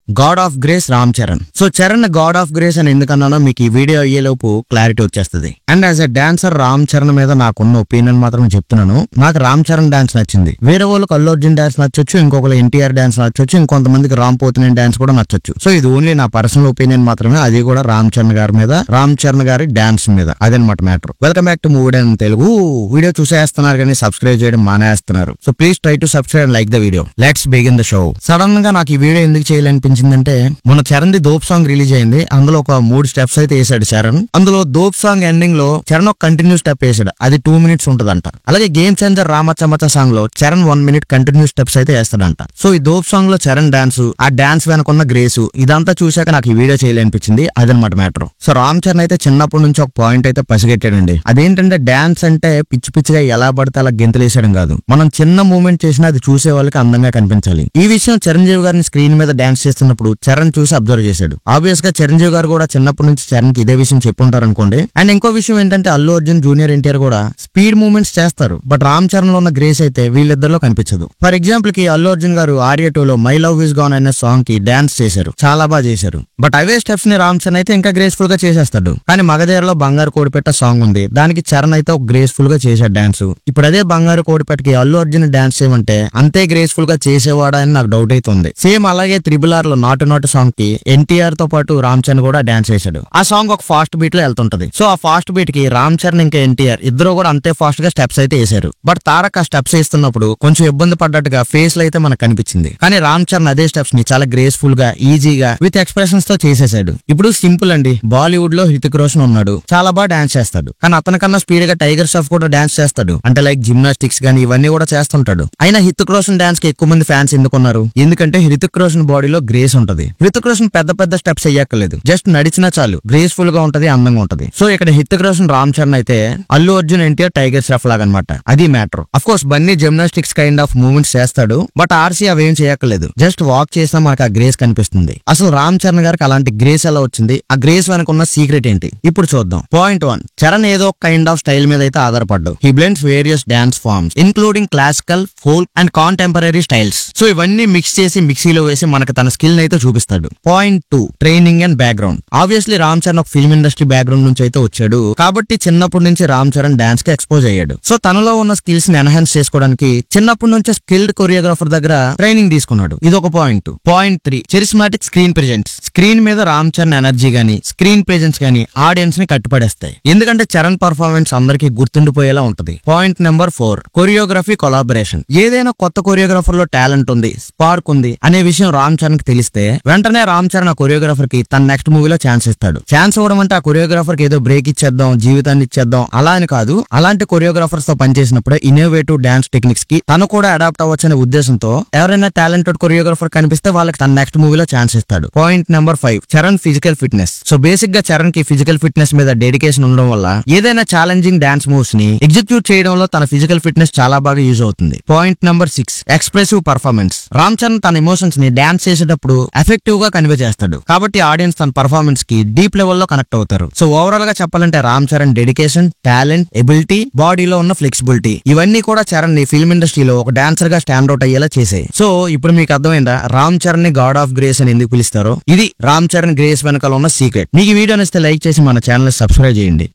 God of grace Ram Charan. So Charan God of grace అని ఎందుకన్నానో మీకు ఈ వీడియో అయ్యేలోపు క్లారిటీ వచ్చేస్తుంది. And as a dancer Ram Charan మీద నాకున్న ఒపీనియన్ మాత్రం చెప్తున్నాను. నాకు రామ్ చరణ్ డాన్స్ నచ్చింది. వేరే వాళ్ళకి అల్లు అర్జున్ డాన్స్ నచ్చొచ్చు, ఇంకొకరు ఎన్టీఆర్ డాన్స్ నచ్చొచ్చు, ఇంకొంతమందికి రామ్ పోతినేని డాన్స్ కూడా నచ్చొచ్చు. సో ఇది ఓన్లీ నా పర్సనల్ ఒపీనియన్ మాత్రమే, అది కూడా రామ్ చరణ్ గారి మీద, రామ్ చరణ్ గారి డాన్స్ మీద. అదనమాట matter. Welcome back to movie and Telugu. Video చూసేస్తున్నారు కానీ సబ్స్క్రైబ్ చేయడం మానేస్తున్నారు. So please try to subscribe and like the video. Let's begin the show. Sudden గా నాకు ఈ వీడియో ఎందుకు చేయాలనిపించిందంటే, మన Charan the Dhop song release అయింది. అందులో ఒక 3 స్టెప్స్ అయితే వేసాడు చరణ్. అందులో దోప్ సాంగ్ ఎండింగ్ లో చరణ్ ఒక కంటిన్యూ స్టెప్ వేసాడు. అది 2 minutes ఉంటదంట. అలాగే గేమ్ చేంజర్ రామచ్చమచ్చ సాంగ్ లో చరణ్ 1 minute కంటిన్యూ స్టెప్స్ అయితే వేస్తాడంట. సో ఈ దోప్ సాంగ్ లో చరణ్ డాన్స్, ఆ డాన్స్ వెనకున్న గ్రేసు, ఇదంతా చూశాక నాకు ఈ వీడియో చేయాలనిపించింది. అదనమాట మ్యాటర్. సో రామ్ చరణ్ అయితే చిన్నప్పటి నుంచి ఒక పాయింట్ అయితే పసిగట్టాడండి. అదేంటంటే డాన్స్ అంటే పిచ్చి పిచ్చిగా ఎలా పడితే అలా గెంతులేసేయడం కాదు. మనం చిన్న మూమెంట్ చేసినా అది చూసే వాళ్ళకి అందంగా కనిపించాలి. ఈ విషయం చిరంజీవి గారిని స్క్రీన్ మీద డాన్స్ చేస్తున్నప్పుడు చరణ్ చూసి అబ్జర్వ్ చేశాడు. ఆబ్వియస్ గా చిరంజీవి గారు కూడా చిన్నప్పటి నుంచి చరణ్ కి ఇదే విషయం చెప్పుంటారు అనుకోండి. అండ్ ఇంకో విషయం ఏంటంటే అల్లు అర్జున్, జూనియర్ ఎన్టీఆర్ కూడా స్పీడ్ మూవ్మెంట్స్ చేస్తారు. బట్ రామ్ చరణ్ లో ఉన్న గ్రేస్ అయితే వీళ్ళిద్దరిలో కనిపించదు. ఫర్ ఎగ్జాంపుల్ కి అల్లు అర్జున్ గారు ఆర్య 2 లో మై లవ్ ఇస్ గాన్ అనే సాంగ్ కి డాన్స్ చేశారు. చాలా బాగా చేశారు. బట్ అవే స్టెప్స్ ని రామ్ చరణ్ అయితే ఇంకా గ్రేస్ఫుల్ గా చేసేస్తాడు. కానీ మగధీరలో బంగారు కోడిపెట్ట సాంగ్ ఉంది. దానికి చరణ్ అయితే ఒక గ్రేస్ఫుల్ గా చేశాడు డాన్స్. ఇప్పుడు అదే బంగారు కోడిపెట్టకి అల్లు అర్జున్ డాన్స్ చేయమంటే అంతే గ్రేస్ఫుల్ గా చేసేవాడా అని నాకు డౌట్ అవుతుంది. సేమ్ అలాగే త్రిబుల్ లో నాటు నాటు సాంగ్ కి ఎన్టీఆర్ తో పాటు రామ్ చరణ్ కూడా డాన్స్ చేశాడు. ఆ సాంగ్ ఒక ఫాస్ట్ బీట్ లో వెళ్తుంటది. సో ఆ ఫాస్ట్ బీట్ కి రామ్ చరణ్ ఇంకా ఎన్టీఆర్ ఇద్దరు కూడా అంతే ఫాస్ట్ గా స్టెప్స్ అయితే వేశారు. బట్ తారక్ ఆ స్టెప్స్ వేస్తున్నప్పుడు కొంచెం ఇబ్బంది పడ్డట్టుగా ఫేస్ లో అయితే మనకు కనిపించింది. కానీ రామ్ చరణ్ అదే స్టెప్స్ ని చాలా గ్రేస్ఫుల్ గా, ఈజీగా, విత్ ఎక్స్ప్రెషన్స్ తో చేసేసాడు. ఇప్పుడు సింపుల్ అండి, బాలీవుడ్ లో హృతిక్ రోషన్ ఉన్నాడు, చాలా బాగా డాన్స్ చేస్తాడు. కానీ అతనికన్నా స్పీడ్ గా టైగర్ ష్రాఫ్ కూడా డాన్స్ చేస్తాడు. అంటే లైక్ జిమ్నాస్టిక్స్ గానీ ఇవన్నీ కూడా చేస్తుంటాడు. అయినా హృతిక్ రోషన్ డాన్స్ కి ఎక్కువ మంది ఫ్యాన్స్ ఎందుకున్నారు? ఎందుకంటే హృతిక్ రోషన్ బాడీలో గ్రేస్ ఉంటది. హృతిక్ రోషన్ పెద్ద పెద్ద స్టెప్స్ అయ్యక్కర్లేదు, జస్ట్ నడిచినా చాలు, గ్రేస్ఫుల్ గా ఉంటది, అందంగా ఉంటది. సో ఇక్కడ హృతిక్ రోషన్, రామ్ చరణ్ అయితే అల్లు అర్జున్, ఎన్టీఆర్, టైగర్ ష్రాఫ్ లాగా అనమాట. అది matter. Of course Bunny gymnastics kind of movements చేస్తాడు. బట్ ఆర్సీ అవేం చేయక్కర్లేదు, జస్ట్ వాక్ చేసినా మనకు ఆ గ్రేస్ కనిపిస్తుంది. అసలు రామ్ చరణ్ గారికి అలాంటి గ్రేస్ ఎలా వచ్చింది? ఆ గ్రేస్ వెనక ఉన్న సీక్రెట్ ఏంటి? ఇప్పుడు చూద్దాం. పాయింట్ 1, చరణ్ ఏదో కైండ్ ఆఫ్ స్టైల్ మీద అయితే ఆధారపడ్డాడు. He blends various dance forms including classical, folk and contemporary styles. So ఇవన్నీ మిక్స్ చేసి మిక్సీలో వేసి మనకు తన స్కిల్ అయితే చూపిస్తాడు. Point 2, training and background. Obviously Ram Charan ఒక ఫిల్మ్ ఇండస్ట్రీ బ్యాక్గ్రౌండ్ నుంచి అయితే వచ్చాడు. కాబట్టి చిన్నప్పటి నుంచి రామ్ చరణ్ డాన్స్ కి ఎక్స్పోజ్ అయ్యాడు. సో తనలో ఉన్న స్కిల్స్ ని ఎన్హాన్స్ చేసుకోవడానికి చిన్నప్పటి నుంచే స్కిల్డ్ కొరియోగ్రాఫర్ దగ్గర ట్రైనింగ్ తీసుకున్నాడు. ఇది ఒక point. Point 3, charismatic screen presence. Screen మీద రామ్ చరణ్ ఎనర్జీ గానీ, స్క్రీన్ ప్రెజెన్స్ గానీ ఆడియన్స్ ని కట్టుపడేస్తాయి. ఎందుకంటే చరణ్ పర్ఫార్మెన్స్ అందరికీ గుర్తుండిపోయేలా ఉంటది. Point number 4, choreography collaboration. ఏదైనా కొత్త కొరియోగ్రాఫర్ లో టాలెంట్ ఉంది, స్పార్క్ ఉంది అనే విషయం రామ్ చరణ్ కి తెలిస్తే వెంటనే రామ్ చరణ్ ఆ కొరియోగ్రాఫర్ కి తన నెక్స్ట్ మూవీలో ఛాన్స్ ఇస్తాడు. ఛాన్స్ ఇవ్వడం అంటే ఆ కొరియోగ్రాఫర్ కి ఏదో బ్రేక్ ఇచ్చేద్దాం, జీవితాన్ని ఇచ్చేద్దాం అలా అని కాదు. అలాంటి కొరియోగ్రాఫర్స్ తో పనిచేసినప్పుడు ఇన్నోవేటివ్ డాన్స్ టెక్నిక్స్ కి తను కూడా అడాప్ట్ అవ్వచ్చు అనే ఉద్దేశంతో ఎవరైనా టాలెంటెడ్ కొరియోగ్రాఫర్ కనిపిస్తే వాళ్ళకి తన నెక్స్ట్ మూవీలో ఛాన్స్ ఇస్తాడు. Point number 5, Charan physical fitness. So basic గా చరణ్ కి ఫిజికల్ ఫిట్నెస్ మీద డెడికేషన్ ఉండడం వల్ల ఏదైనా ఛాలెంజింగ్ డాన్స్ మూవ్స్ ని ఎగ్జిక్యూట్ చేయడంలో తన ఫిజికల్ ఫిట్నెస్ చాలా బాగా యూజ్ అవుతుంది. Point number 6, expressive performance. Ram Charan తన ఎమోషన్స్ ని డాన్స్ చేసేటప్పుడు ఎఫెక్టివ్ గా కన్వే చేస్తాడు. కాబట్టి ఆడియన్స్ తన పర్ఫార్మెన్స్ కి డీప్ లెవెల్ లో కనెక్ట్ అవుతారు. సో ఓవరాల్ గా చెప్పాలంటే Ram Charan dedication, talent, ability, బాడీలో ఉన్న ఫ్లెక్సిబిలిటీ ఇవన్నీ కూడా చరణ్ ని ఫిల్మ్ ఇండస్ట్రీలో ఒక డాన్సర్ గా స్టాండ్ అవుట్ అయ్యేలా చేసాయి. సో ఇప్పుడు మీకు అర్థమైందా రామ్ చరణ్ ని గాడ్ ఆఫ్ గ్రేస్ అని ఎందుకు పిలుస్తారో? ఇది రామ్ చరణ్ గ్రేస్ వెనకాల ఉన్న సీక్రెట్. మీకు ఈ వీడియో నచ్చితే లైక్ చేసి మన ఛానల్ సబ్స్క్రైబ్ చేయండి.